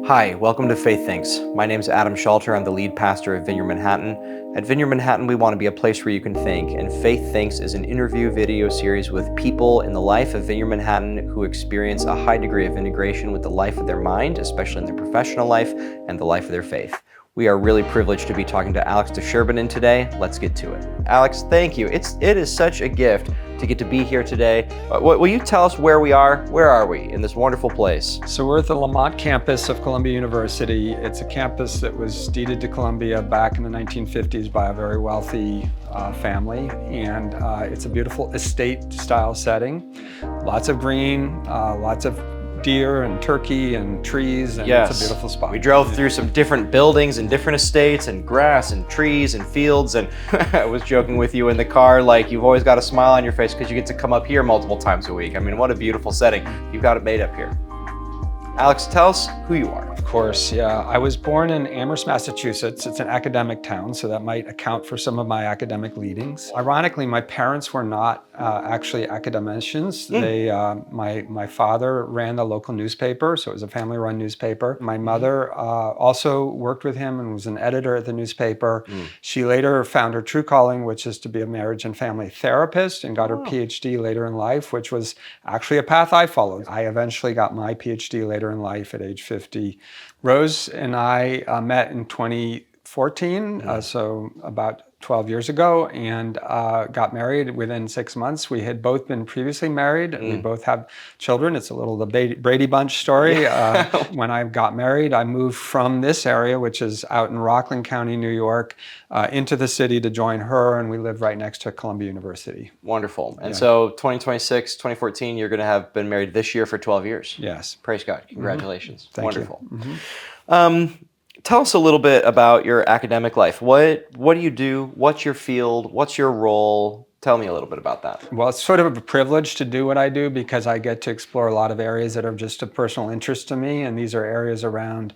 Hi, welcome to Faith Thinks. My name is Adam Shalter. I'm the lead pastor of Vineyard Manhattan. At Vineyard Manhattan, we want to be a place where you can think, and Faith Thinks is an interview video series with people in the life of Vineyard Manhattan who experience a high degree of integration with the life of their mind, especially in their professional life and the life of their faith. We are really privileged to be talking to Alex De Sherbinin today. Let's get to it. Alex, thank you. It is such a gift to get to be here today. Will you tell us where we are? Where are we in this wonderful place? So we're at the Lamont campus of Columbia University. It's a campus that was deeded to Columbia back in the 1950s by a very wealthy family. And it's a beautiful estate-style setting. Lots of green, lots of deer and turkey and trees, and Yes. It's a beautiful spot. We drove through some different buildings and different estates and grass and trees and fields, and I was joking with you in the car, like you've always got a smile on your face because you get to come up here multiple times a week. I mean, what a beautiful setting. You've got it made up here. Alex, tell us who you are. Of course, yeah. I was born in Amherst, Massachusetts. It's an academic town, so that might account for some of my academic leadings. Ironically, my parents were not actually academicians. They, my father ran the local newspaper, so it was a family-run newspaper. My mother also worked with him and was an editor at the newspaper. She later found her true calling, which is to be a marriage and family therapist, and got her PhD later in life, which was actually a path I followed. I eventually got my PhD later in life at age 50. Rose and I met in 2014, so about 12 years ago, and got married within 6 months. We had both been previously married, and we both have children. It's a little the Brady Bunch story. When I got married, I moved from this area, which is out in Rockland County, New York, into the city to join her, and we live right next to Columbia University. Wonderful. And so 2026, 2014, you're going to have been married this year for 12 years. Yes. Praise God. Congratulations. Thank you. Wonderful. Tell us a little bit about your academic life. What do you do? What's your field? What's your role? Tell me a little bit about that. Well, it's sort of a privilege to do what I do because I get to explore a lot of areas that are just of personal interest to me, and these are areas around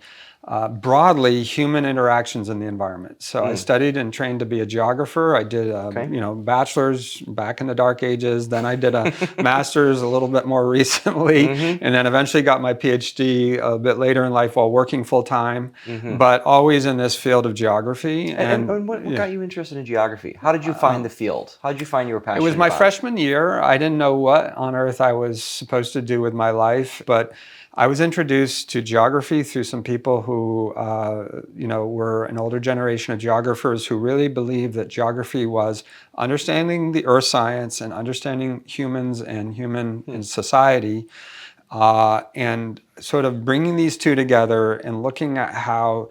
broadly human interactions in the environment. So I studied and trained to be a geographer. I did a bachelor's back in the dark ages. Then I did a master's a little bit more recently, and then eventually got my PhD a bit later in life while working full time, but always in this field of geography. And what got you interested in geography? How did you find the field? How did you find you were passionate It was my about freshman year. I didn't know what on earth I was supposed to do with my life, but I was introduced to geography through some people who, were an older generation of geographers who really believed that geography was understanding the earth science and understanding humans and human society, and sort of bringing these two together and looking at how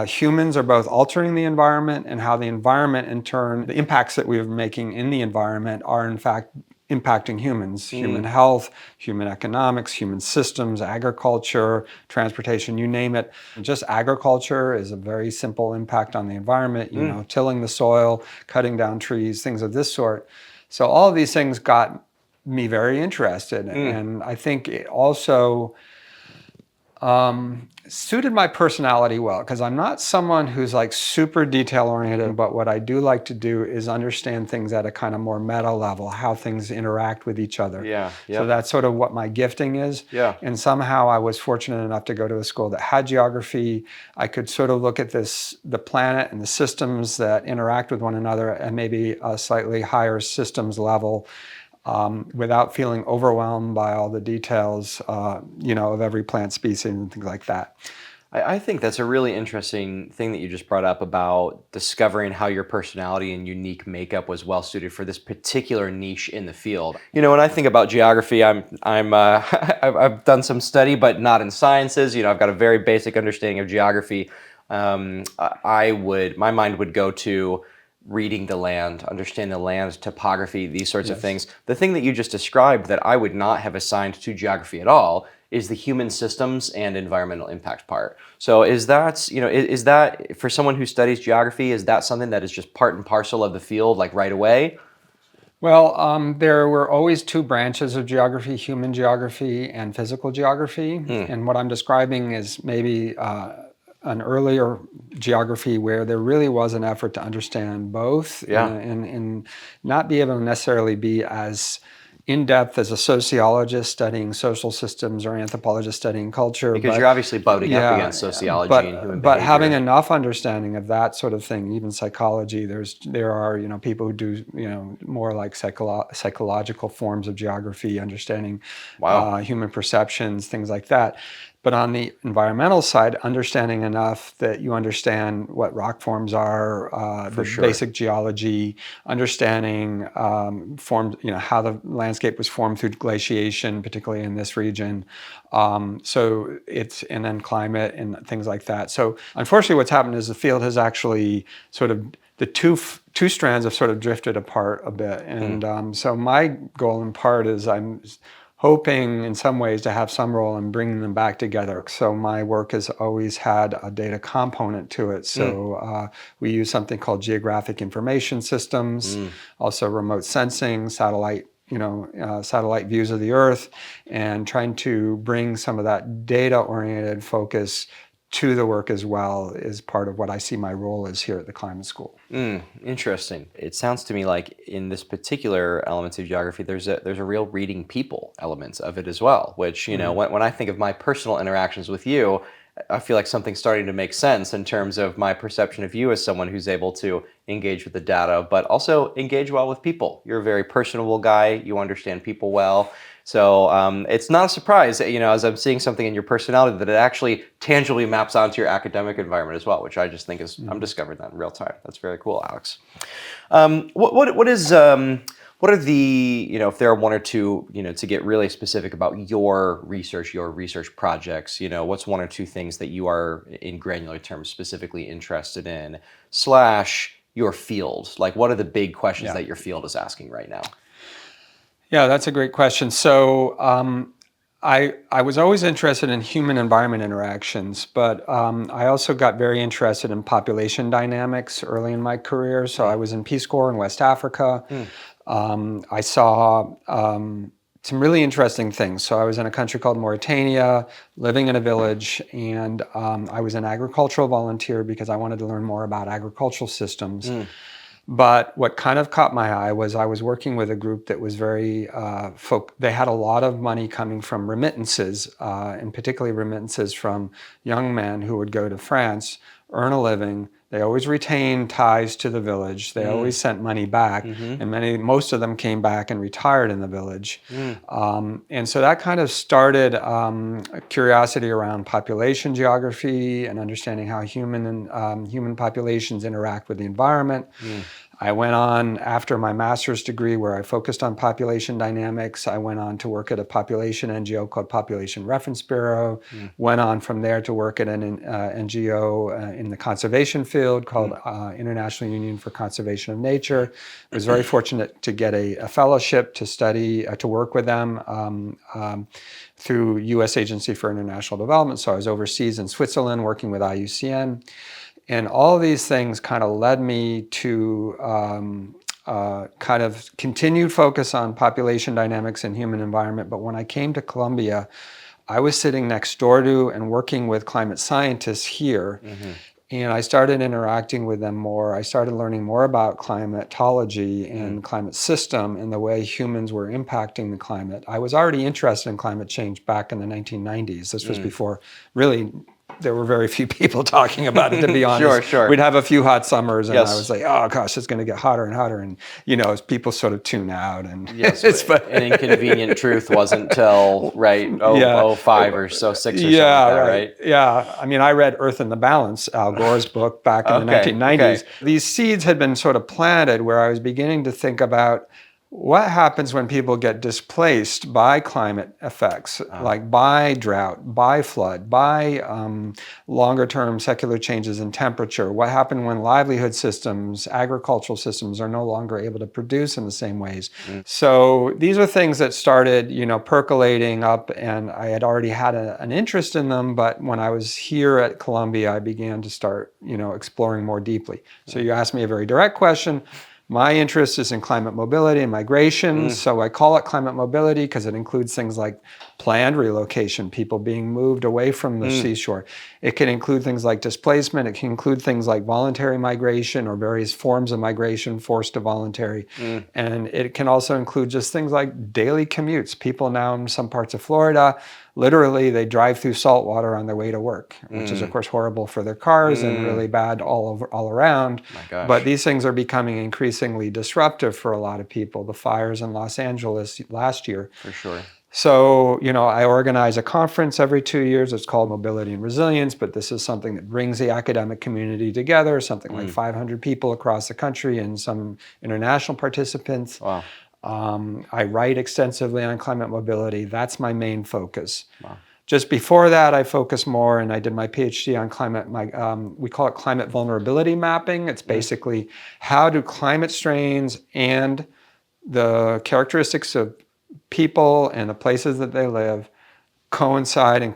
humans are both altering the environment and how the environment, in turn, the impacts that we're making in the environment are in fact impacting humans, human health, human economics, human systems, agriculture, transportation, you name it. Just agriculture is a very simple impact on the environment, tilling the soil, cutting down trees, things of this sort. So all of these things got me very interested. And I think it also suited my personality well, because I'm not someone who's like super detail oriented, but what I do like to do is understand things at a kind of more meta level, how things interact with each other. So that's sort of what my gifting is. And somehow I was fortunate enough to go to a school that had geography. I could sort of look at the planet and the systems that interact with one another at maybe a slightly higher systems level, without feeling overwhelmed by all the details, of every plant species and things like that. I think that's a really interesting thing that you just brought up about discovering how your personality and unique makeup was well suited for this particular niche in the field. When I think about geography, I've done some study, but not in sciences. I've got a very basic understanding of geography. My mind would go to reading the land, understanding the land, topography, these sorts of things. The thing that you just described that I would not have assigned to geography at all is the human systems and environmental impact part. So is that for someone who studies geography, is that something that is just part and parcel of the field, like right away? Well, there were always two branches of geography, human geography and physical geography. And what I'm describing is maybe an earlier geography where there really was an effort to understand both and not be able to necessarily be as in depth as a sociologist studying social systems or anthropologist studying culture. Because but you're obviously butting up yeah, against sociology and human but having behavior. enough understanding of that sort of thing, even psychology, there are people who do more like psychological forms of geography, understanding Wow. human perceptions, things like that. But on the environmental side, understanding enough that you understand what rock forms are, For the sure. basic geology, understanding forms, how the landscape was formed through glaciation, particularly in this region. And then climate and things like that. So unfortunately, what's happened is the field has actually sort of, the two strands have sort of drifted apart a bit. And so my goal in part is I'm hoping in some ways to have some role in bringing them back together. So my work has always had a data component to it. So we use something called geographic information systems, also remote sensing, satellite views of the Earth, and trying to bring some of that data-oriented focus to the work as well is part of what I see my role is here at the Climate School. Interesting. It sounds to me like in this particular elements of geography, there's a real reading people elements of it as well, which, when I think of my personal interactions with you, I feel like something's starting to make sense in terms of my perception of you as someone who's able to engage with the data, but also engage well with people. You're a very personable guy. You understand people well. So it's not a surprise, as I'm seeing something in your personality that it actually tangibly maps onto your academic environment as well, which I just think is, I'm discovering that in real time. That's very cool, Alex. What are the, if there are one or two, to get really specific about your research projects, what's one or two things that you are in granular terms specifically interested in / your field? Like, what are the big questions that your field is asking right now? Yeah, that's a great question. So I was always interested in human-environment interactions, but I also got very interested in population dynamics early in my career. So I was in Peace Corps in West Africa. I saw some really interesting things. So I was in a country called Mauritania, living in a village, and I was an agricultural volunteer because I wanted to learn more about agricultural systems. But what kind of caught my eye was I was working with a group that was very, they had a lot of money coming from remittances, and particularly remittances from young men who would go to France, earn a living. They always retained ties to the village. They always sent money back, and most of them came back and retired in the village. And so that kind of started a curiosity around population geography and understanding how human populations interact with the environment. I went on after my master's degree where I focused on population dynamics. I went on to work at a population NGO called Population Reference Bureau. Went on from there to work at an NGO in the conservation field called International Union for Conservation of Nature. I was very fortunate to get a fellowship to study, to work with them through U.S. Agency for International Development. So I was overseas in Switzerland working with IUCN. And all of these things kind of led me to kind of continued focus on population dynamics and human environment. But when I came to Columbia, I was sitting next door to and working with climate scientists here. And I started interacting with them more. I started learning more about climatology and climate system and the way humans were impacting the climate. I was already interested in climate change back in the 1990s. This was before really there were very few people talking about it, to be honest. Sure. We'd have a few hot summers, and Yes. I was like, oh gosh, it's going to get hotter and hotter. And, as people sort of tune out. And Yes, an inconvenient truth wasn't till, right, 05 or so, 6 or something like that, right? Yeah, I mean, I read Earth in the Balance, Al Gore's book, back in the 1990s. These seeds had been sort of planted where I was beginning to think about what happens when people get displaced by climate effects, like by drought, by flood, by longer-term secular changes in temperature? What happens when livelihood systems, agricultural systems are no longer able to produce in the same ways? So these are things that started, percolating up, and I had already had an interest in them, but when I was here at Columbia, I began to start, exploring more deeply. So you asked me a very direct question. My interest is in climate mobility and migration. So I call it climate mobility because it includes things like planned relocation, people being moved away from the seashore. It can include things like displacement. It can include things like voluntary migration or various forms of migration, forced to voluntary. And it can also include just things like daily commutes. People now in some parts of Florida, literally they drive through salt water on their way to work, which is of course horrible for their cars and really bad all around. My gosh. But these things are becoming increasingly disruptive for a lot of people. The fires in Los Angeles last year. For sure. So, I organize a conference every 2 years. It's called Mobility and Resilience, but this is something that brings the academic community together, something like 500 people across the country and some international participants. Wow. I write extensively on climate mobility. That's my main focus. Wow. Just before that, I focused more, and I did my PhD on climate. We call it climate vulnerability mapping. It's basically how do climate strains and the characteristics of people and the places that they live coincide and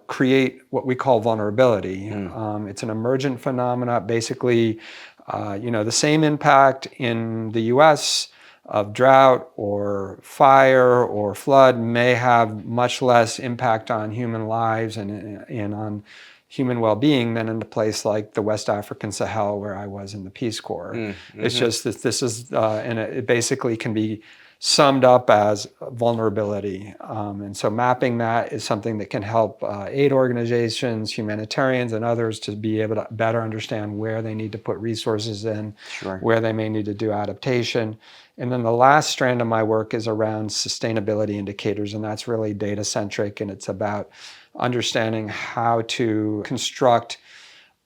create what we call vulnerability. It's an emergent phenomena. Basically, the same impact in the U.S. of drought or fire or flood may have much less impact on human lives and on human well-being than in a place like the West African Sahel where I was in the Peace Corps. It's just that this is, and it basically can be summed up as vulnerability. And so mapping that is something that can help aid organizations, humanitarians, and others to be able to better understand where they need to put resources in, where they may need to do adaptation. And then the last strand of my work is around sustainability indicators, and that's really data-centric, and it's about understanding how to construct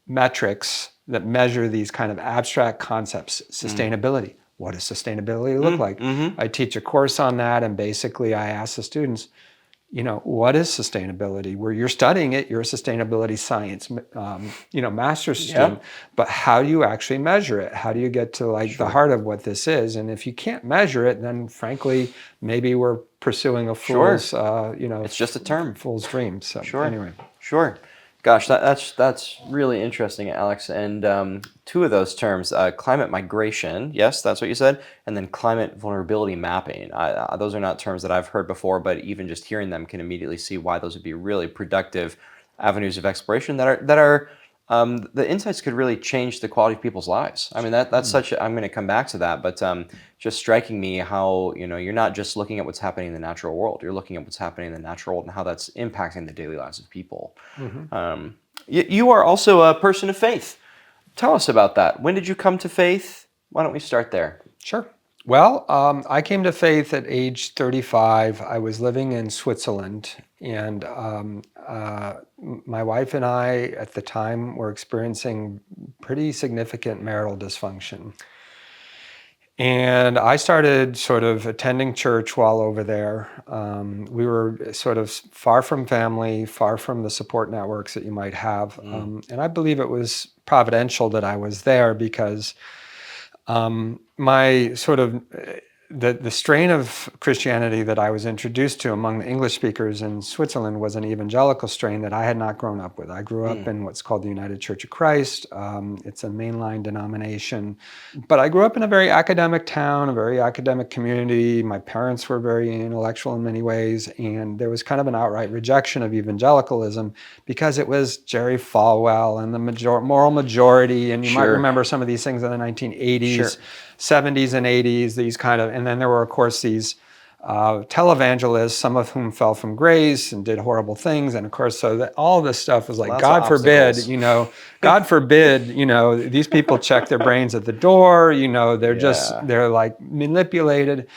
metrics that measure these kind of abstract concepts. Sustainability. What does sustainability look like? I teach a course on that, and basically I ask the students, what is sustainability? Where you're studying it, you're a sustainability science, master's student, but how do you actually measure it? How do you get to the heart of what this is? And if you can't measure it, then frankly, maybe we're pursuing a fool's, it's just a term. Fool's dream. So anyway. Sure. Gosh, that's really interesting, Alex. And two of those terms, climate migration, yes, that's what you said, and then climate vulnerability mapping. Those are not terms that I've heard before, but even just hearing them can immediately see why those would be really productive avenues of exploration that are the insights could really change the quality of people's lives. I mean, that's such. I'm going to come back to that, but just striking me how you're not just looking at what's happening in the natural world. You're looking at what's happening in the natural world and how that's impacting the daily lives of people. You are also a person of faith. Tell us about that. When did you come to faith? Why don't we start there? Sure. Well, I came to faith at age 35. I was living in Switzerland, and my wife and I, at the time, were experiencing pretty significant marital dysfunction. And I started sort of attending church while over there. We were sort of far from family, far from the support networks that you might have. And I believe it was providential that I was there because my sort of the strain of Christianity that I was introduced to among the English speakers in Switzerland was an evangelical strain that I had not grown up with. I grew up in what's called the United Church of Christ. It's a mainline denomination. But I grew up in a very academic town, a very academic community. My parents were very intellectual in many ways, and there was kind of an outright rejection of evangelicalism because it was Jerry Falwell and the moral majority, and you might remember some of these things in the 1980s. 70s and 80s, these kind of, and then there were, of course, these televangelists, some of whom fell from grace and did horrible things. And of course, so that all this stuff was like, Lots God of forbid, obstacles. God forbid, these people check their brains at the door, they're like manipulated.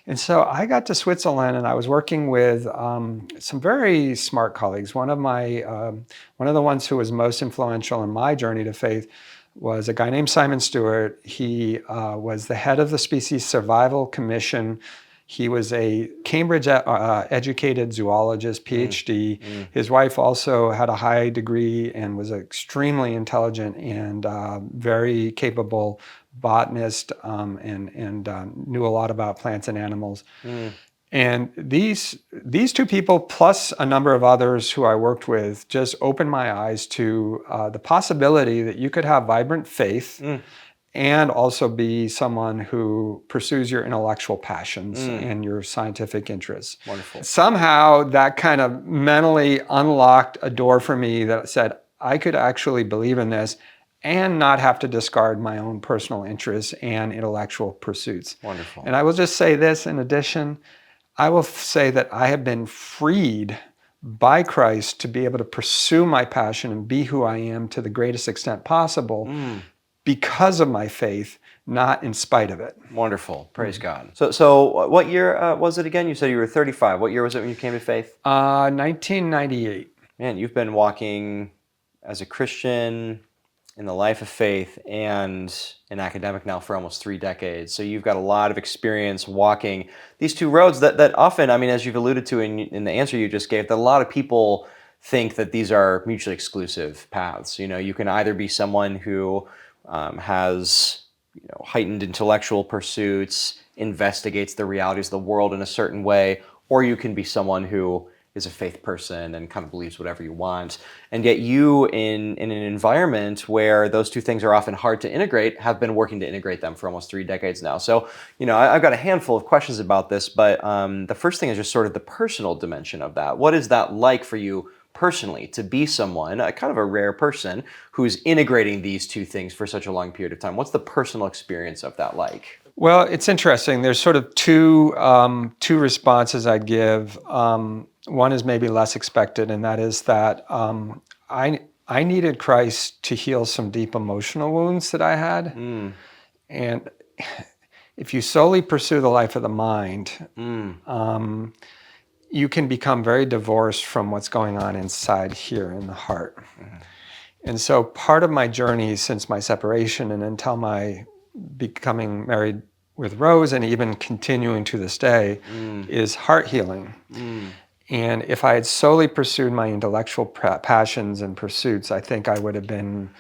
And so I got to Switzerland, and I was working with some very smart colleagues. One of the ones who was most influential in my journey to faith was a guy named Simon Stewart. He was the head of the Species Survival Commission. He was a Cambridge educated zoologist, PhD. His wife also had a high degree and was extremely intelligent and very capable botanist and knew a lot about plants and animals. And these two people, plus a number of others who I worked with, just opened my eyes to the possibility that you could have vibrant faith and also be someone who pursues your intellectual passions and your scientific interests. Wonderful. Somehow that kind of mentally unlocked a door for me that said I could actually believe in this and not have to discard my own personal interests and intellectual pursuits. Wonderful. And I will just say this in addition, I will say that I have been freed by Christ to be able to pursue my passion and be who I am to the greatest extent possible because of my faith, not in spite of it. Wonderful. Praise God. So what year was it again? You said you were 35. What year was it when you came to faith? 1998. Man, you've been walking as a Christian in the life of faith and an academic now for almost 3 decades. So you've got a lot of experience walking these two roads that often, I mean, as you've alluded to in the answer you just gave, that a lot of people think that these are mutually exclusive paths. You know, you can either be someone who has heightened intellectual pursuits, investigates the realities of the world in a certain way, or you can be someone who is a faith person and kind of believes whatever you want. And yet you, in an environment where those two things are often hard to integrate, have been working to integrate them for almost 3 decades now. So, I've got a handful of questions about this, but the first thing is just sort of the personal dimension of that. What is that like for you personally, to be someone, kind of a rare person, who's integrating these two things for such a long period of time? What's the personal experience of that like? Well, it's interesting. There's sort of two responses I'd give. One is maybe less expected, and that is that I needed Christ to heal some deep emotional wounds that I had. And if you solely pursue the life of the mind, you can become very divorced from what's going on inside here in the heart. And so part of my journey since my separation and until my becoming married with Rose, and even continuing to this day, is heart healing. And if I had solely pursued my intellectual passions and pursuits, I think I would have been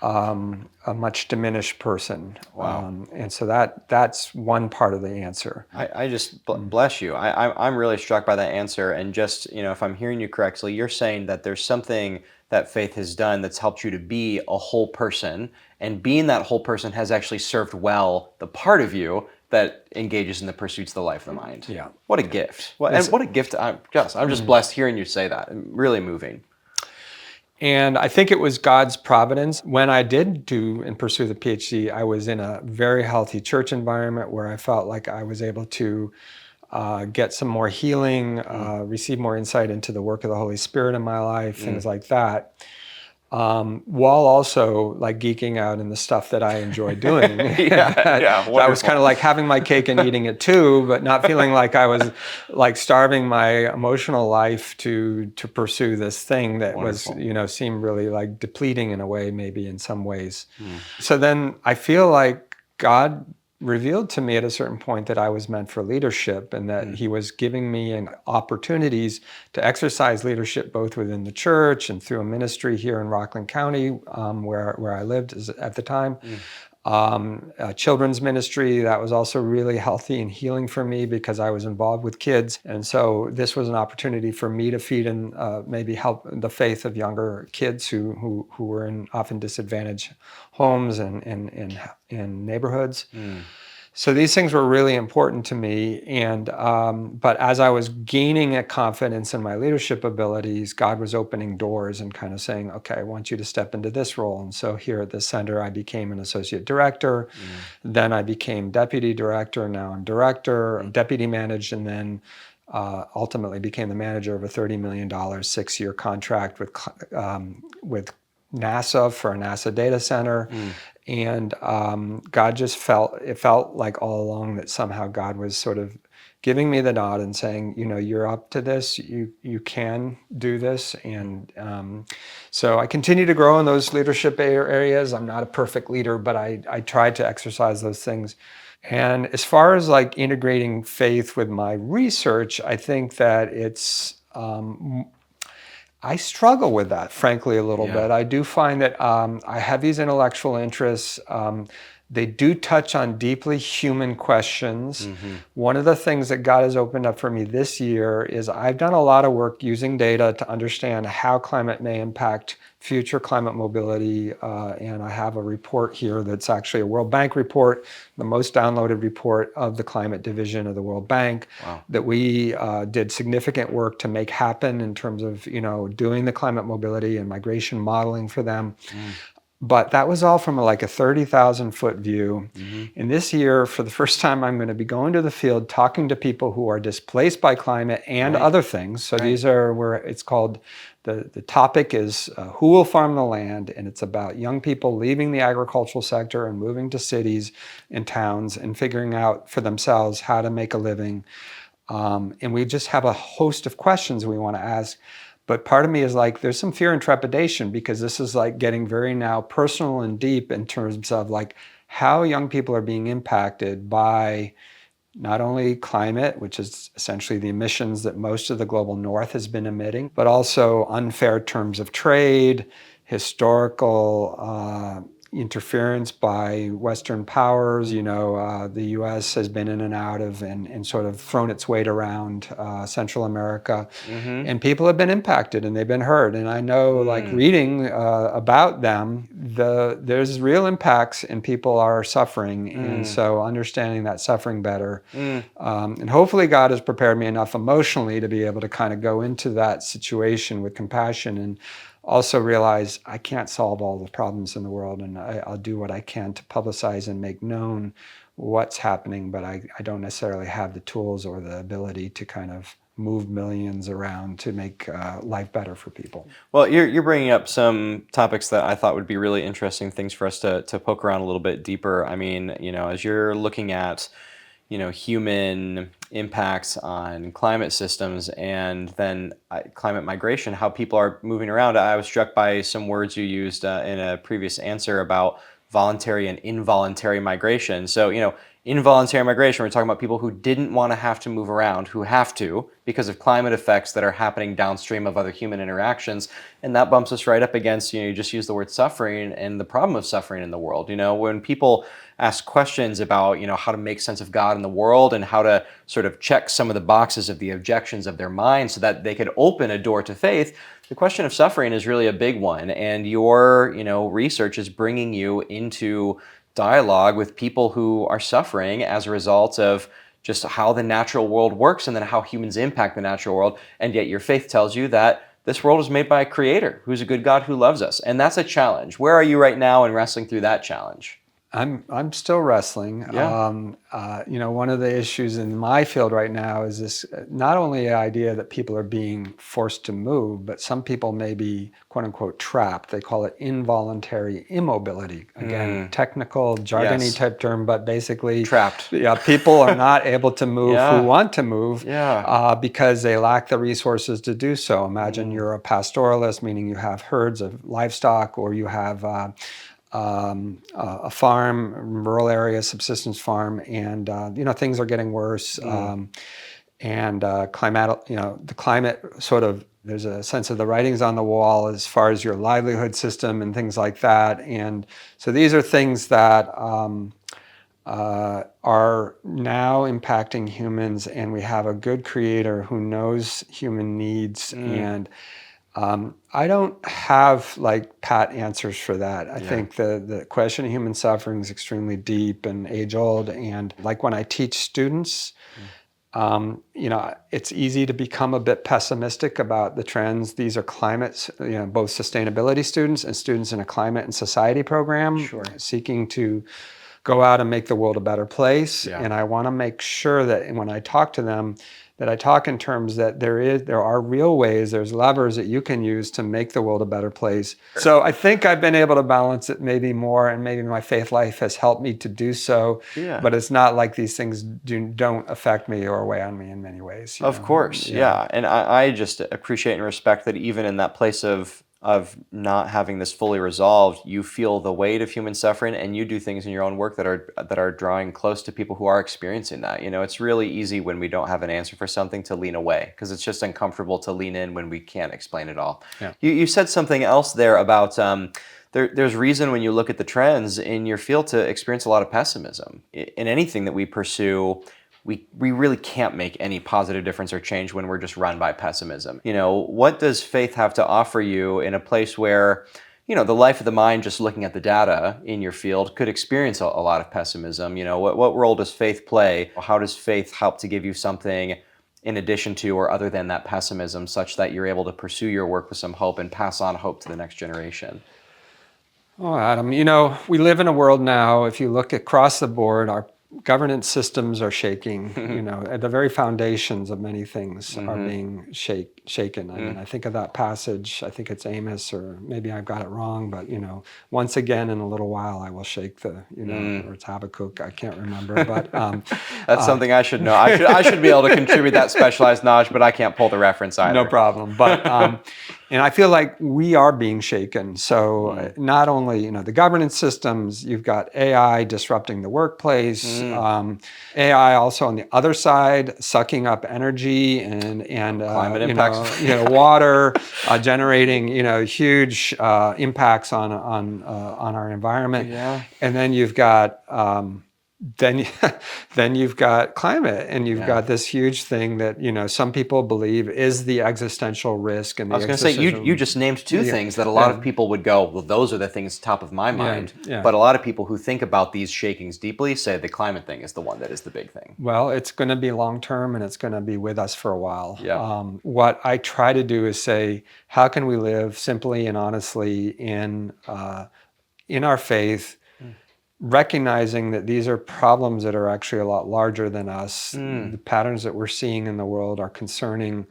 a much diminished person. Wow. And so that's one part of the answer. I just bless you. I'm really struck by that answer. And just, if I'm hearing you correctly, you're saying that there's something that faith has done that's helped you to be a whole person. And being that whole person has actually served well the part of you that engages in the pursuits of the life of the mind. Yeah. What a gift. And what a gift. I'm just blessed hearing you say that. Really moving. And I think it was God's providence. When I did do and pursue the PhD, I was in a very healthy church environment where I felt like I was able to get some more healing, receive more insight into the work of the Holy Spirit in my life, things like that. While also like geeking out in the stuff that I enjoy doing. I was kind of like having my cake and eating it too, but not feeling like I was like starving my emotional life to pursue this thing that was, seemed really like depleting in a way, maybe in some ways. So then I feel like God revealed to me at a certain point that I was meant for leadership, and that he was giving me opportunities to exercise leadership both within the church and through a ministry here in Rockland County, where I lived at the time. A children's ministry that was also really healthy and healing for me because I was involved with kids. And so this was an opportunity for me to feed and maybe help the faith of younger kids who were in often disadvantaged homes and neighborhoods. So these things were really important to me. And but as I was gaining a confidence in my leadership abilities, God was opening doors and kind of saying, okay, I want you to step into this role. And so here at the center, I became an associate director. Then I became deputy director. Now I'm director, deputy managed, and then ultimately became the manager of a $30 million 6-year contract with NASA for a NASA data center. And God just felt like all along that somehow God was sort of giving me the nod and saying, you're up to this, you can do this. And so I continue to grow in those leadership areas. I'm not a perfect leader, but I tried to exercise those things. And as far as like integrating faith with my research, I think that it's, I struggle with that, frankly, a little bit. I do find that I have these intellectual interests They do touch on deeply human questions. Mm-hmm. One of the things that God has opened up for me this year is I've done a lot of work using data to understand how climate may impact future climate mobility. And I have a report here that's actually a World Bank report, the most downloaded report of the climate division of the World Bank. Wow. That we did significant work to make happen in terms of, doing the climate mobility and migration modeling for them. But that was all from like a 30,000 foot view. Mm-hmm. And this year, for the first time, I'm going to be going to the field, talking to people who are displaced by climate and Right. other things. So Right. these are where it's called, the topic is who will farm the land? And it's about young people leaving the agricultural sector and moving to cities and towns and figuring out for themselves how to make a living. And we just have a host of questions we want to ask. But part of me is like, there's some fear and trepidation because this is like getting very now personal and deep in terms of like how young people are being impacted by not only climate, which is essentially the emissions that most of the global north has been emitting, but also unfair terms of trade, historical interference by Western powers. The U.S. has been in and out of and sort of thrown its weight around Central America. Mm-hmm. And people have been impacted and they've been hurt. And I know, like reading about them, there's real impacts and people are suffering. And so understanding that suffering better. And hopefully God has prepared me enough emotionally to be able to kind of go into that situation with compassion and also realize I can't solve all the problems in the world, and I'll do what I can to publicize and make known what's happening, but I don't necessarily have the tools or the ability to kind of move millions around to make life better for people. Well, you're bringing up some topics that I thought would be really interesting things for us to poke around a little bit deeper. I mean, as you're looking at human impacts on climate systems and then climate migration, how people are moving around. I was struck by some words you used in a previous answer about voluntary and involuntary migration. So, involuntary migration, we're talking about people who didn't want to have to move around, who have to because of climate effects that are happening downstream of other human interactions. And that bumps us right up against, you just use the word suffering and the problem of suffering in the world. When people ask questions about, how to make sense of God in the world and how to sort of check some of the boxes of the objections of their mind so that they could open a door to faith, the question of suffering is really a big one. And your, research is bringing you into dialogue with people who are suffering as a result of just how the natural world works and then how humans impact the natural world. And yet your faith tells you that this world was made by a creator who's a good God who loves us. And that's a challenge. Where are you right now in wrestling through that challenge? I'm still wrestling. Yeah. One of the issues in my field right now is this, not only the idea that people are being forced to move, but some people may be quote unquote trapped. They call it involuntary immobility. Again, technical, jargony Yes. type term, but basically Trapped. Yeah, people are not able to move Yeah. who want to move Yeah. because they lack the resources to do so. Imagine you're a pastoralist, meaning you have herds of livestock, or you have a farm, rural area, subsistence farm, and things are getting worse. And climate, the climate sort of, there's a sense of the writing's on the wall as far as your livelihood system and things like that. And so these are things that are now impacting humans, and we have a good creator who knows human needs. And I don't have like pat answers for that. I think the question of human suffering is extremely deep and age old. And like when I teach students, it's easy to become a bit pessimistic about the trends. These are climates, both sustainability students and students in a climate and society program seeking to go out and make the world a better place. Yeah. And I want to make sure that when I talk to them, that I talk in terms that there are real ways, there's levers that you can use to make the world a better place. So I think I've been able to balance it maybe more, and maybe my faith life has helped me to do so. Yeah. But it's not like these things don't affect me or weigh on me in many ways. Of course, yeah. And I just appreciate and respect that even in that place of not having this fully resolved, you feel the weight of human suffering, and you do things in your own work that are drawing close to people who are experiencing that. It's really easy when we don't have an answer for something to lean away, because it's just uncomfortable to lean in when we can't explain it all. Yeah. You said something else there about there's reason when you look at the trends in your field to experience a lot of pessimism. In anything that we pursue, we really can't make any positive difference or change when we're just run by pessimism. What does faith have to offer you in a place where, the life of the mind, just looking at the data in your field, could experience a lot of pessimism? What role does faith play? How does faith help to give you something in addition to or other than that pessimism, such that you're able to pursue your work with some hope and pass on hope to the next generation? Oh, Adam, we live in a world now, if you look across the board, our governance systems are shaking. At the very foundations of many things are being shaken. I mean, I think of that passage, I think it's Amos, or maybe I've got it wrong, but, once again in a little while I will shake the, or it's Habakkuk, I can't remember. But that's something I should know. I should be able to contribute that specialized knowledge, but I can't pull the reference either. No problem. But and I feel like we are being shaken. So not only, the governance systems, you've got AI disrupting the workplace, AI also on the other side, sucking up energy and climate impacts. Water, generating, huge impacts on our environment. Yeah. And then you've got, then you've got climate, and you've got this huge thing that some people believe is the existential risk. And I was going to say, you just named two things that a lot of people would go, well, those are the things top of my mind. But a lot of people who think about these shakings deeply say the climate thing is the one that is the big thing. Well, it's going to be long term, and it's going to be with us for a while. Yeah. What I try to do is say, how can we live simply and honestly in our faith, recognizing that these are problems that are actually a lot larger than us. The patterns that we're seeing in the world are concerning.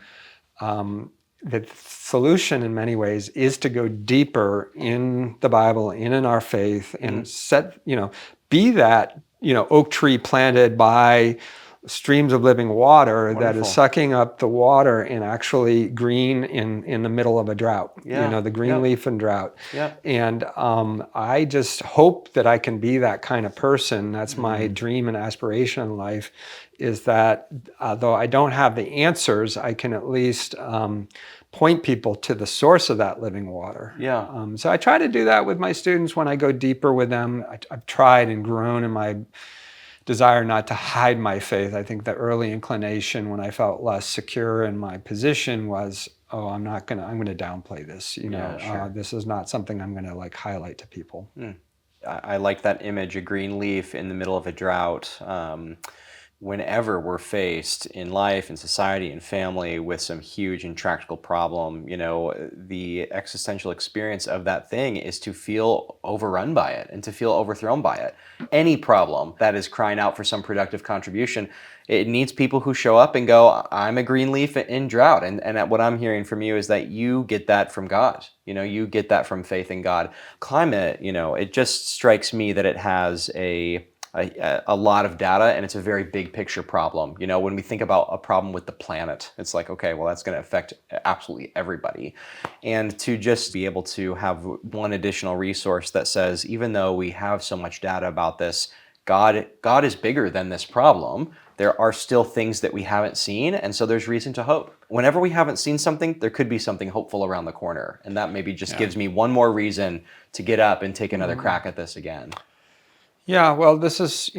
The solution in many ways is to go deeper in the Bible, in our faith, and be that, oak tree planted by streams of living water. Wonderful. That is sucking up the water and actually green in the middle of a drought. The green leaf and drought. And I just hope that I can be that kind of person. That's my dream and aspiration in life, is that though I don't have the answers, I can at least point people to the source of that living water. So I try to do that with my students when I go deeper with them. I've tried and grown in my desire not to hide my faith. I think the early inclination when I felt less secure in my position was, I'm going to downplay this. Sure. This is not something I'm going to highlight to people. I like that image, a green leaf in the middle of a drought. Whenever we're faced in life, in society, in family with some huge intractable problem, the existential experience of that thing is to feel overrun by it and to feel overthrown by it. Any problem that is crying out for some productive contribution, it needs people who show up and go, I'm a green leaf in drought. And what I'm hearing from you is that you get that from God. You get that from faith in God. Climate, it just strikes me that it has a lot of data, and it's a very big picture problem. When we think about a problem with the planet, it's like, okay, well, that's going to affect absolutely everybody. And to just be able to have one additional resource that says, even though we have so much data about this, God is bigger than this problem. There are still things that we haven't seen, and so there's reason to hope. Whenever we haven't seen something, there could be something hopeful around the corner, and that maybe just gives me one more reason to get up and take another crack at this again. Yeah, well, this is,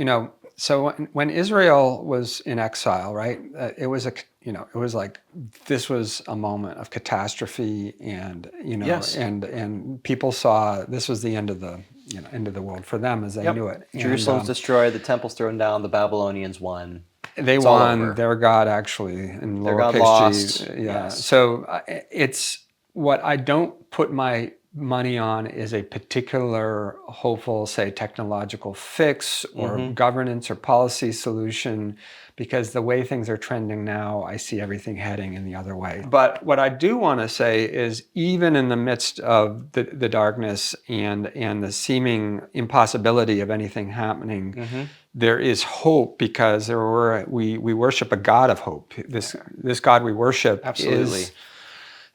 so when Israel was in exile, right, it was like, this was a moment of catastrophe, and, and people saw this was the end of the world for them as they knew it. Jerusalem's destroyed, the temple's thrown down, the Babylonians won. They won, their God actually, in lowercase g. Yes. So it's what I don't put my money on is a particular hopeful, say, technological fix or governance or policy solution, because the way things are trending now, I see everything heading in the other way. But what I do want to say is, even in the midst of the darkness and the seeming impossibility of anything happening, there is hope, because we worship a God of hope. This God we worship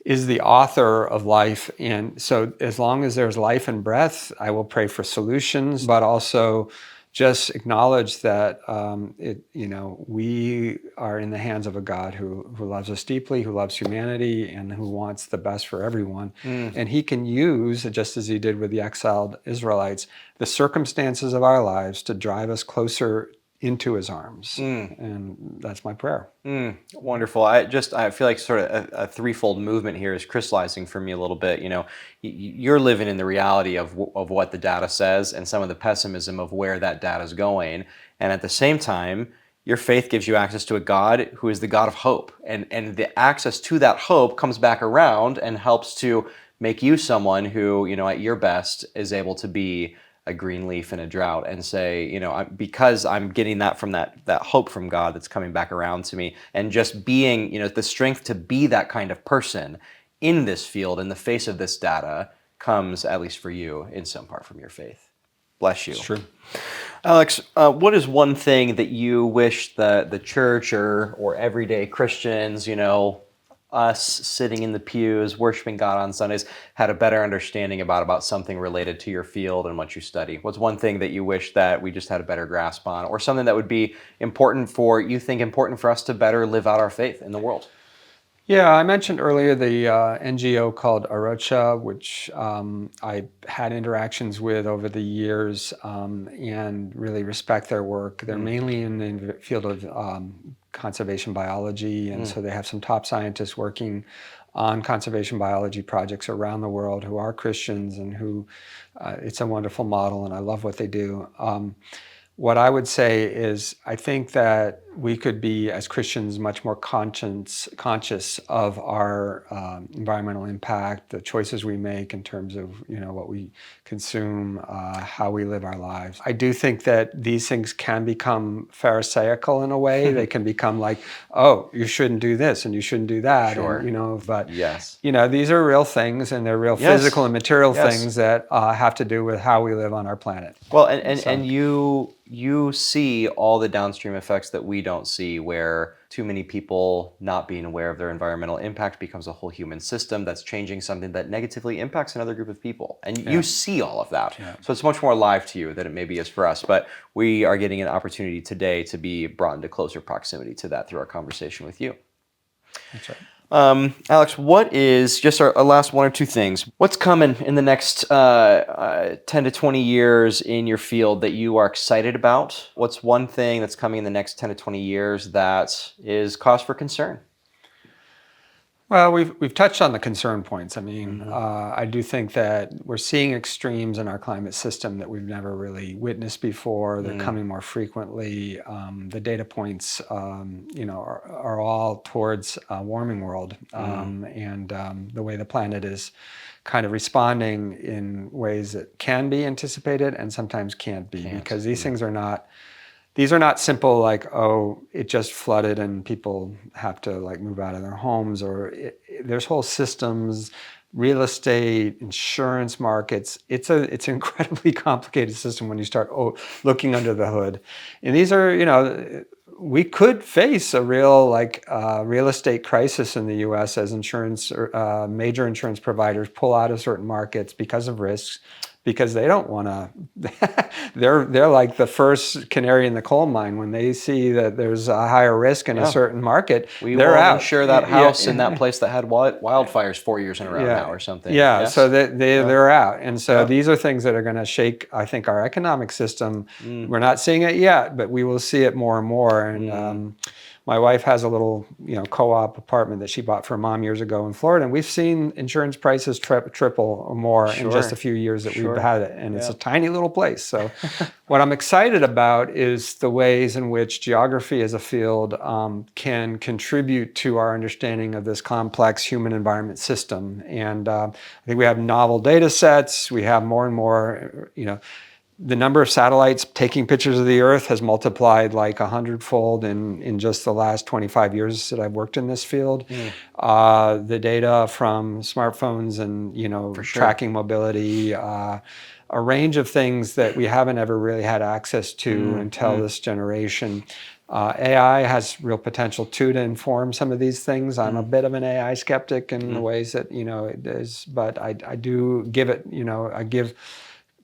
is the author of life. And so as long as there's life and breath, I will pray for solutions, but also just acknowledge that we are in the hands of a God who loves us deeply, who loves humanity, and who wants the best for everyone. And he can use, just as he did with the exiled Israelites, the circumstances of our lives to drive us closer into his arms. And that's my prayer. Wonderful. I feel like sort of a threefold movement here is crystallizing for me a little bit. You're living in the reality of what the data says and some of the pessimism of where that data is going. And at the same time, your faith gives you access to a God who is the God of hope. And the access to that hope comes back around and helps to make you someone who, at your best, is able to be a green leaf in a drought and say, because I'm getting that from that hope from God that's coming back around to me, and just being, the strength to be that kind of person in this field, in the face of this data, comes, at least for you, in some part from your faith. Bless you. It's true. Alex, what is one thing that you wish the church or everyday Christians, us sitting in the pews, worshiping God on Sundays, had a better understanding about something related to your field and what you study? What's one thing that you wish that we just had a better grasp on, or something that would be important for us to better live out our faith in the world? Yeah, I mentioned earlier the NGO called Arocha, which I had interactions with over the years and really respect their work. They're mainly in the field of conservation biology, and so they have some top scientists working on conservation biology projects around the world who are Christians and who, it's a wonderful model, and I love what they do. What I would say is I think that we could be, as Christians, much more conscious of our environmental impact, the choices we make in terms of what we consume, how we live our lives. I do think that these things can become pharisaical in a way. They can become like, oh, you shouldn't do this and you shouldn't do that. Sure. And, but yes, these are real things, and they're real physical and material things that have to do with how we live on our planet. Well, and you see all the downstream effects that we don't see, where too many people not being aware of their environmental impact becomes a whole human system that's changing something that negatively impacts another group of people. And you see all of that. Yeah. So it's much more alive to you than it maybe is for us. But we are getting an opportunity today to be brought into closer proximity to that through our conversation with you. That's right. Alex, what is, just our last one or two things, what's coming in the next 10 to 20 years in your field that you are excited about? What's one thing that's coming in the next 10 to 20 years that is cause for concern? Well, we've touched on the concern points. I mean, I do think that we're seeing extremes in our climate system that we've never really witnessed before. They're coming more frequently. The data points, are all towards a warming world, and the way the planet is kind of responding in ways that can be anticipated and sometimes can't be, because these things are not. These are not simple, like, oh, it just flooded and people have to move out of their homes, or there's whole systems, real estate, insurance markets. It's an incredibly complicated system when you start looking under the hood. And these are, we could face a real real estate crisis in the U.S. as major insurance providers pull out of certain markets because of risks. Because they don't want to, they're like the first canary in the coal mine. When they see that there's a higher risk in a certain market, they're out. Insure that house in that place that had wildfires 4 years in a row now or something. So they're out. And so these are things that are going to shake, I think, our economic system. We're not seeing it yet, but we will see it more and more. And my wife has a little, co-op apartment that she bought for her mom years ago in Florida, and we've seen insurance prices triple or more in just a few years that we've had it, and it's a tiny little place. So what I'm excited about is the ways in which geography as a field can contribute to our understanding of this complex human environment system. And I think we have novel data sets. We have more and more, the number of satellites taking pictures of the Earth has multiplied like 100-fold in just the last 25 years that I've worked in this field. The data from smartphones and tracking mobility, a range of things that we haven't ever really had access to until this generation. AI has real potential too to inform some of these things. I'm a bit of an AI skeptic in the ways that it is, but I do give it. I give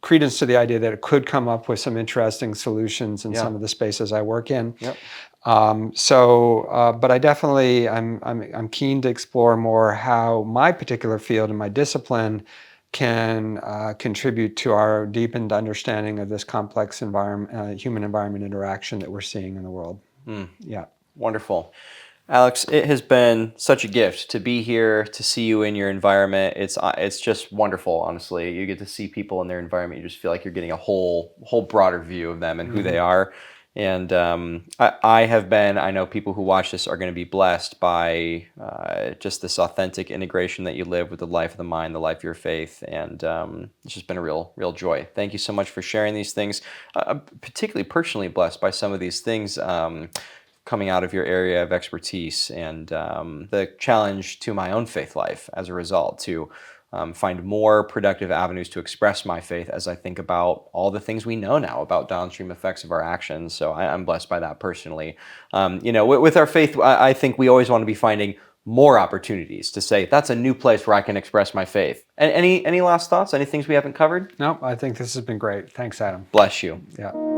credence to the idea that it could come up with some interesting solutions in Yeah. some of the spaces I work in. Yep. But I definitely, I'm keen to explore more how my particular field and my discipline can contribute to our deepened understanding of this complex environment, human environment interaction that we're seeing in the world. Yeah. Wonderful. Alex, it has been such a gift to be here, to see you in your environment. It's just wonderful, honestly. You get to see people in their environment. You just feel like you're getting a whole broader view of them and who they are. And I know people who watch this are going to be blessed by just this authentic integration that you live with the life of the mind, the life of your faith. And it's just been a real joy. Thank you so much for sharing these things. I'm particularly personally blessed by some of these things. Coming out of your area of expertise and the challenge to my own faith life as a result to find more productive avenues to express my faith as I think about all the things we know now about downstream effects of our actions. So I'm blessed by that personally. With our faith, I think we always want to be finding more opportunities to say, that's a new place where I can express my faith. And any last thoughts? Any things we haven't covered? No, I think this has been great. Thanks, Adam. Bless you. Yeah.